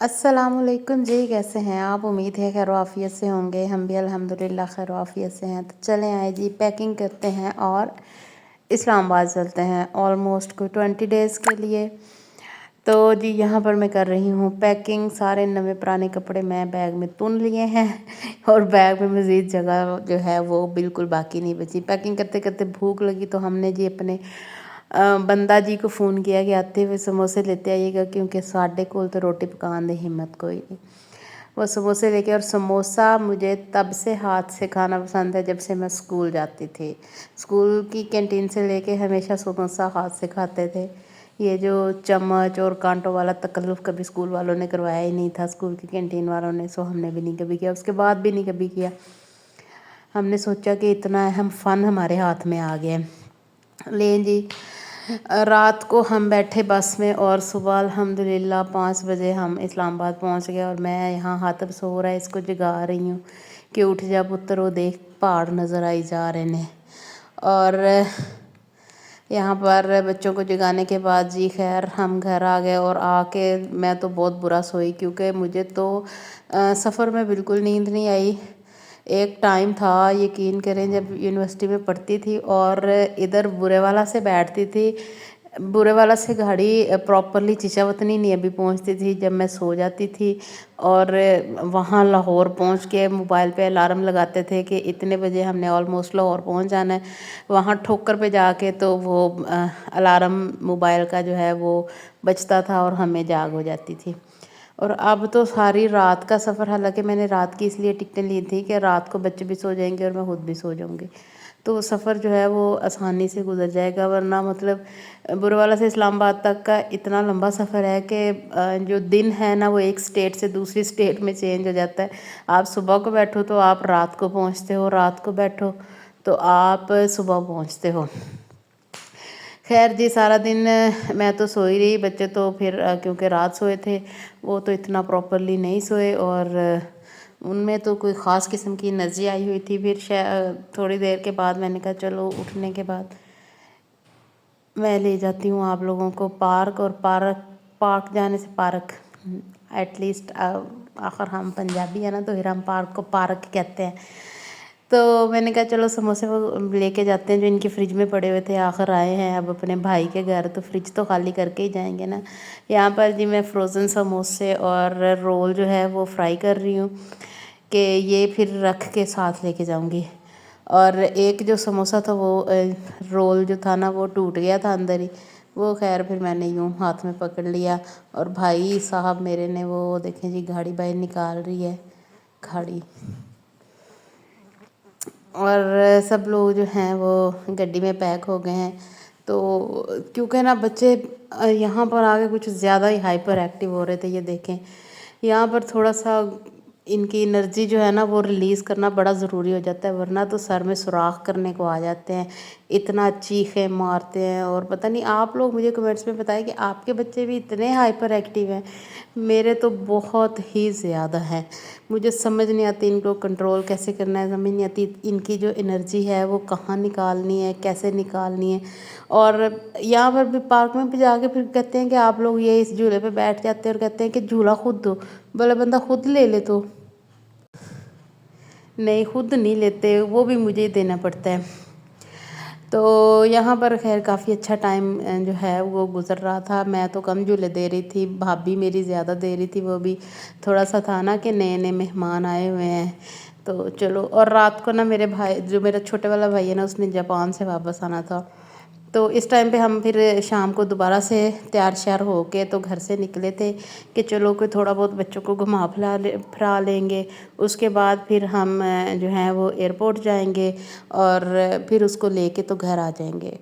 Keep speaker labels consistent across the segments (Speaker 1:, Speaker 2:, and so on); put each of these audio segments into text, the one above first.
Speaker 1: अस्सलाम वालेकुम जी। कैसे हैं आप? उम्मीद है खैर आफियत से होंगे। हम भी अल्हम्दुलिल्लाह खैर आफियत से हैं। तो चलें आए जी, पैकिंग करते हैं और इस्लामाबाद चलते हैं ऑलमोस्ट कोई 20 डेज़ के लिए। तो जी यहाँ पर मैं कर रही हूँ पैकिंग। सारे नवे पुराने कपड़े मैं बैग में तुन लिए हैं और बैग में मज़ीद जगह जो है वो बिल्कुल बाकी नहीं बची। पैकिंग करते करते भूख लगी तो हमने जी अपने बंदा जी को फ़ोन किया कि आते हुए समोसे लेते आइएगा, क्योंकि साढ़े कोल तो रोटी पकाने दी हिम्मत कोई नहीं। वो समोसे लेके, और समोसा मुझे तब से हाथ से खाना पसंद है जब से मैं स्कूल जाती थी। स्कूल की कैंटीन से लेके हमेशा समोसा हाथ से खाते थे। ये जो चम्मच और कांटों वाला तकल्लुफ़ कभी स्कूल वालों ने करवाया ही नहीं था, स्कूल की कैंटीन वालों ने। सो हमने भी नहीं कभी किया, उसके बाद भी नहीं कभी किया। हमने सोचा कि इतना अहम फ़न हमारे हाथ में आ गया। लें जी, रात को हम बैठे बस में और सुबह अल्हम्दुलिल्लाह 5 बजे हम इस्लामाबाद पहुंच गए। और मैं यहाँ हाथब सो रहा है, इसको जगा रही हूँ कि उठ जा पुत्र, वो देख पहाड़ नज़र आई जा रहे हैं। और यहाँ पर बच्चों को जगाने के बाद जी खैर हम घर आ गए। और आके मैं तो बहुत बुरा सोई, क्योंकि मुझे तो सफ़र में बिल्कुल नींद नहीं आई। एक टाइम था, यकीन करें, जब यूनिवर्सिटी में पढ़ती थी और इधर बुरे वाला से बैठती थी। बुरे वाला से गाड़ी प्रॉपरली चिचावतनी नहीं अभी पहुंचती थी जब मैं सो जाती थी। और वहाँ लाहौर पहुंच के मोबाइल पे अलार्म लगाते थे कि इतने बजे हमने ऑलमोस्ट लाहौर पहुंच जाना है। वहाँ ठोकर पे जाके तो वो अलार्म मोबाइल का जो है वो बजता था और हमें जाग हो जाती थी। और अब तो सारी रात का सफ़र, हालांकि मैंने रात की इसलिए टिकटें ली थी कि रात को बच्चे भी सो जाएंगे और मैं खुद भी सो जाऊंगी, तो सफ़र जो है वो आसानी से गुजर जाएगा। वरना मतलब बुरवाला से इस्लामाबाद तक का इतना लंबा सफ़र है कि जो दिन है ना वो एक स्टेट से दूसरी स्टेट में चेंज हो जाता है। आप सुबह को बैठो तो आप रात को पहुंचते हो, रात को बैठो तो आप सुबह पहुंचते हो। खैर जी, सारा दिन मैं तो सोई रही, बच्चे तो फिर क्योंकि रात सोए थे वो तो इतना प्रॉपरली नहीं सोए। और उनमें तो कोई ख़ास किस्म की एनर्जी आई हुई थी। फिर थोड़ी देर के बाद मैंने कहा चलो उठने के बाद मैं ले जाती हूँ आप लोगों को पार्क। और पार्क जाने से पार्क, एटलीस्ट आखिर हम पंजाबी है ना, तो फिर हम पार्क को पार्क कहते हैं। तो मैंने कहा चलो समोसे वो लेके जाते हैं जो इनके फ्रिज में पड़े हुए थे। आखिर आए हैं अब अपने भाई के घर, तो फ्रिज तो खाली करके ही जाएंगे ना। यहाँ पर जी मैं फ्रोज़न समोसे और रोल जो है वो फ्राई कर रही हूँ कि ये फिर रख के साथ लेके जाऊँगी। और एक जो समोसा था वो रोल जो था ना वो टूट गया था अंदर ही। वो खैर फिर मैंने यूँ हाथ में पकड़ लिया। और भाई साहब मेरे ने वो देखें जी गाड़ी बाहर निकाल रही है, गाड़ी। और सब लोग जो हैं वो गड्डी में पैक हो गए हैं। तो क्योंकि ना बच्चे यहाँ पर आके कुछ ज़्यादा ही हाइपर एक्टिव हो रहे थे। ये देखें, यहाँ पर थोड़ा सा इनकी एनर्जी जो है ना वो रिलीज़ करना बड़ा ज़रूरी हो जाता है, वरना तो सर में सुराख करने को आ जाते हैं, इतना चीखे मारते हैं। और पता नहीं, आप लोग मुझे कमेंट्स में बताएं कि आपके बच्चे भी इतने हाइपर एक्टिव हैं। मेरे तो बहुत ही ज़्यादा हैं। मुझे समझ नहीं आती इनको कंट्रोल कैसे करना है, समझ नहीं आती इनकी जो एनर्जी है वो कहाँ निकालनी है, कैसे निकालनी है। और यहाँ पर भी पार्क में भी जाके फिर कहते हैं कि आप लोग ये इस झूले पे बैठ जाते हैं और कहते हैं कि झूला खुद दो। बोले बंदा खुद ले ले, तो नहीं, खुद नहीं लेते, वो भी मुझे ही देना पड़ता है। तो यहाँ पर खैर काफ़ी अच्छा टाइम जो है वो गुज़र रहा था। मैं तो कम झूले दे रही थी, भाभी मेरी ज़्यादा दे रही थी। वो भी थोड़ा सा था ना कि नए नए मेहमान आए हुए हैं, तो चलो। और रात को ना मेरे भाई, जो मेरा छोटे वाला भाई है ना, उसने जापान से वापस आना था। तो इस टाइम पे हम फिर शाम को दोबारा से तैयार श्यार हो के तो घर से निकले थे कि चलो कोई थोड़ा बहुत बच्चों को घुमा फिरा लेंगे। उसके बाद फिर हम जो है वो एयरपोर्ट जाएंगे और फिर उसको लेके तो घर आ जाएंगे।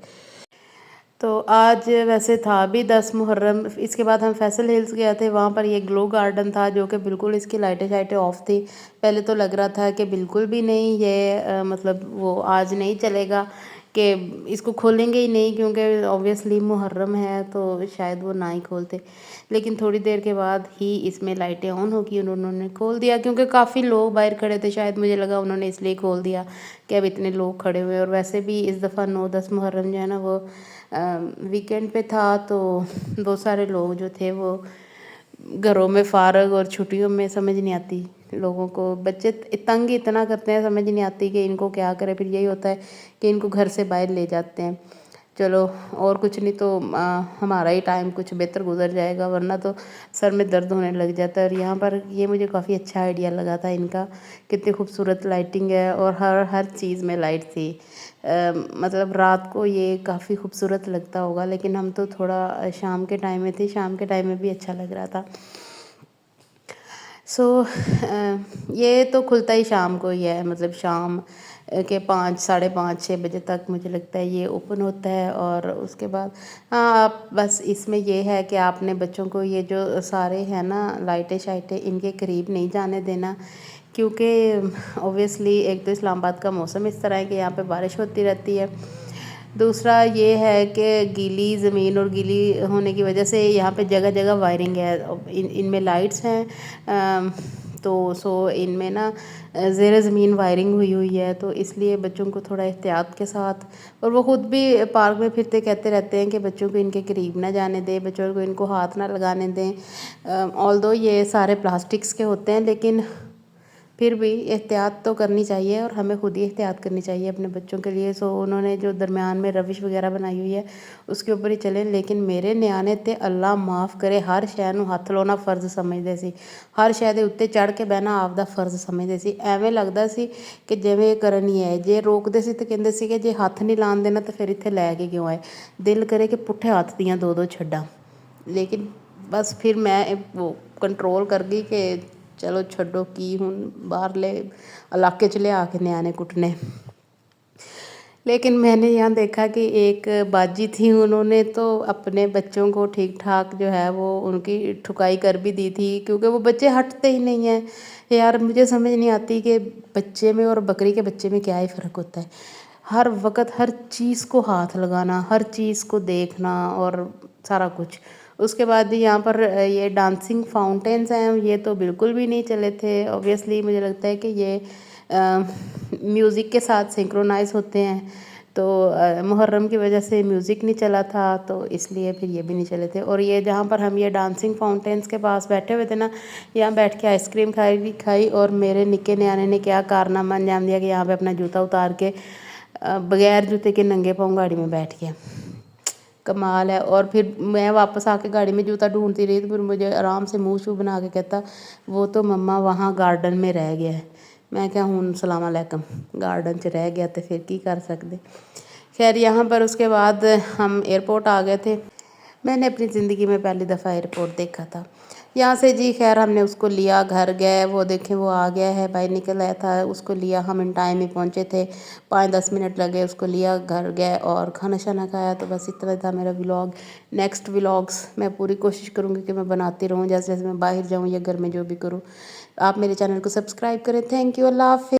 Speaker 1: तो आज वैसे था भी 10 मुहर्रम। इसके बाद हम फैसल हिल्स गए थे, वहाँ पर ये ग्लो गार्डन था जो कि बिल्कुल इसकी लाइटें शाइटें ऑफ थी। पहले तो लग रहा था कि बिल्कुल भी नहीं, ये मतलब वो आज नहीं चलेगा, कि इसको खोलेंगे ही नहीं, क्योंकि ऑब्वियसली मुहर्रम है तो शायद वो ना ही खोलते। लेकिन थोड़ी देर के बाद ही इसमें लाइटें ऑन होगी, उन्होंने खोल दिया, क्योंकि काफ़ी लोग बाहर खड़े थे। शायद मुझे लगा उन्होंने इसलिए खोल दिया कि अब इतने लोग खड़े हुए। और वैसे भी इस दफ़ा 9-10 मुहर्रम जो है ना वो वीकेंड पे था, तो बहुत सारे लोग जो थे वो घरों में फ़ारग और छुट्टियों में समझ नहीं आती लोगों को। बच्चे तंग इतना करते हैं, समझ नहीं आती कि इनको क्या करें। फिर यही होता है कि इनको घर से बाहर ले जाते हैं। चलो और कुछ नहीं तो हमारा ही टाइम कुछ बेहतर गुजर जाएगा, वरना तो सर में दर्द होने लग जाता है। और यहाँ पर ये मुझे काफ़ी अच्छा आइडिया लगा था इनका, कितनी खूबसूरत लाइटिंग है और हर चीज़ में लाइट थी। मतलब रात को ये काफ़ी खूबसूरत लगता होगा, लेकिन हम तो थोड़ा शाम के टाइम में थे, शाम के टाइम में भी अच्छा लग रहा था। ये तो खुलता ही शाम को ही है, मतलब शाम के 5, साढ़े 5, 6 बजे तक मुझे लगता है ये ओपन होता है। और उसके बाद हाँ, आप बस इसमें ये है कि आपने बच्चों को ये जो सारे हैं ना लाइटें शाइटें इनके करीब नहीं जाने देना, क्योंकि ऑब्वियसली एक तो इस्लामाबाद का मौसम इस तरह है कि यहाँ पे बारिश होती रहती है। दूसरा ये है कि गीली ज़मीन और गीली होने की वजह से यहाँ पे जगह जगह वायरिंग है। इनमें लाइट्स हैं, तो इनमें ना ज़ेर ज़मीन वायरिंग हुई हुई है, तो इसलिए बच्चों को थोड़ा एहतियात के साथ। और वो ख़ुद भी पार्क में फिरते कहते रहते हैं कि बच्चों को इनके करीब ना जाने दें, बच्चों को इनको हाथ ना लगाने दें। ऑल्दो ये सारे प्लास्टिक्स के होते हैं, लेकिन फिर भी एहतियात तो करनी चाहिए और हमें खुद ही एहतियात करनी चाहिए अपने बच्चों के लिए। सो उन्होंने जो दरमियान में रविश वगैरह बनाई हुई है उसके ऊपर ही चले। लेकिन मेरे ਨਿਆਣੇ ਤੇ अल्लाह माफ़ करे हर शੈ ਨੂੰ ਹੱਥ ਲਾਉਣਾ फ़र्ज़ ਸਮਝਦੇ ਸੀ, हर शੈ ਦੇ ਉੱਤੇ ਚੜ੍ਹ ਕੇ ਬਹਿਣਾ ਆਪਦਾ फ़र्ज़ ਸਮਝਦੇ ਸੀ। ਐਵੇਂ ਲੱਗਦਾ ਸੀ ਕਿ ਜਿਵੇਂ ਇਹ ਕਰਨ ਹੀ ਹੈ, ਜੇ ਰੋਕਦੇ ਸੀ ਤਾਂ ਕਹਿੰਦੇ ਸੀ ਕਿ ਜੇ ਹੱਥ ਨਹੀਂ ਲਾਉਣ ਦੇਣਾ ਤਾਂ ਫਿਰ ਇੱਥੇ ਲੈ ਕੇ ਕਿਉਂ ਆਏ। ਦਿਲ ਕਰੇ ਕਿ ਪੁੱਠੇ ਹੱਥ ਦੀਆਂ ਦੋ ਛੱਡਾਂ, ਲੇਕਿਨ ਬਸ ਫਿਰ ਮੈਂ ਉਹ ਕੰਟਰੋਲ ਕਰ ਗਈ ਕਿ चलो छड्डो की हूँ बाहरले इलाके च लिया के न्याणे कुटने। लेकिन मैंने यहाँ देखा कि एक बाजी थी, उन्होंने तो अपने बच्चों को ठीक ठाक जो है वो उनकी ठुकाई कर भी दी थी, क्योंकि वो बच्चे हटते ही नहीं हैं। यार मुझे समझ नहीं आती कि बच्चे में और बकरी के बच्चे में क्या ही फ़र्क होता है। हर वक्त हर चीज़ को हाथ लगाना, हर चीज़ को देखना और सारा कुछ। उसके बाद यहाँ पर ये डांसिंग फाउंटेन्स हैं, ये तो बिल्कुल भी नहीं चले थे। ऑब्वियसली मुझे लगता है कि ये म्यूज़िक के साथ सिंक्रोनाइज़ होते हैं, तो मुहर्रम की वजह से म्यूज़िक नहीं चला था, तो इसलिए फिर ये भी नहीं चले थे। और ये जहाँ पर हम ये डांसिंग फाउंटेन्स के पास बैठे हुए थे ना, यहाँ बैठ के आइसक्रीम खाई और मेरे निक्के न्याणे ने क्या कारनामा अंजाम दिया कि यहाँ पे अपना जूता उतार के बगैर जूते के नंगे पाँव गाड़ी में बैठ गया। कमाल है। और फिर मैं वापस आके गाड़ी में जूता ढूंढती रही, तो फिर मुझे आराम से मुँह शू बना के कहता वो तो मम्मा वहाँ गार्डन में रह गया है। मैं क्या हूँ सलाम अलैकुम, गार्डन च रह गया तो फिर की कर सकते। खैर यहाँ पर उसके बाद हम एयरपोर्ट आ गए थे। मैंने अपनी ज़िंदगी में पहली दफ़ा एयरपोर्ट देखा था। यहाँ से जी खैर हमने उसको लिया, घर गए, वो देखें वो आ गया है, भाई निकल आया था, उसको लिया, हम इन टाइम ही पहुँचे थे, 5-10 मिनट लगे, उसको लिया, घर गए और खाना शाना खाया। तो बस इतना था मेरा व्लॉग। नेक्स्ट व्लॉग्स मैं पूरी कोशिश करूँगी कि मैं बनाती रहूँ, जैसे जैसे मैं बाहर जाऊँ या घर में जो भी करूँ। आप मेरे चैनल को सब्सक्राइब करें। थैंक यू, अल्लाह हाफ़िज़।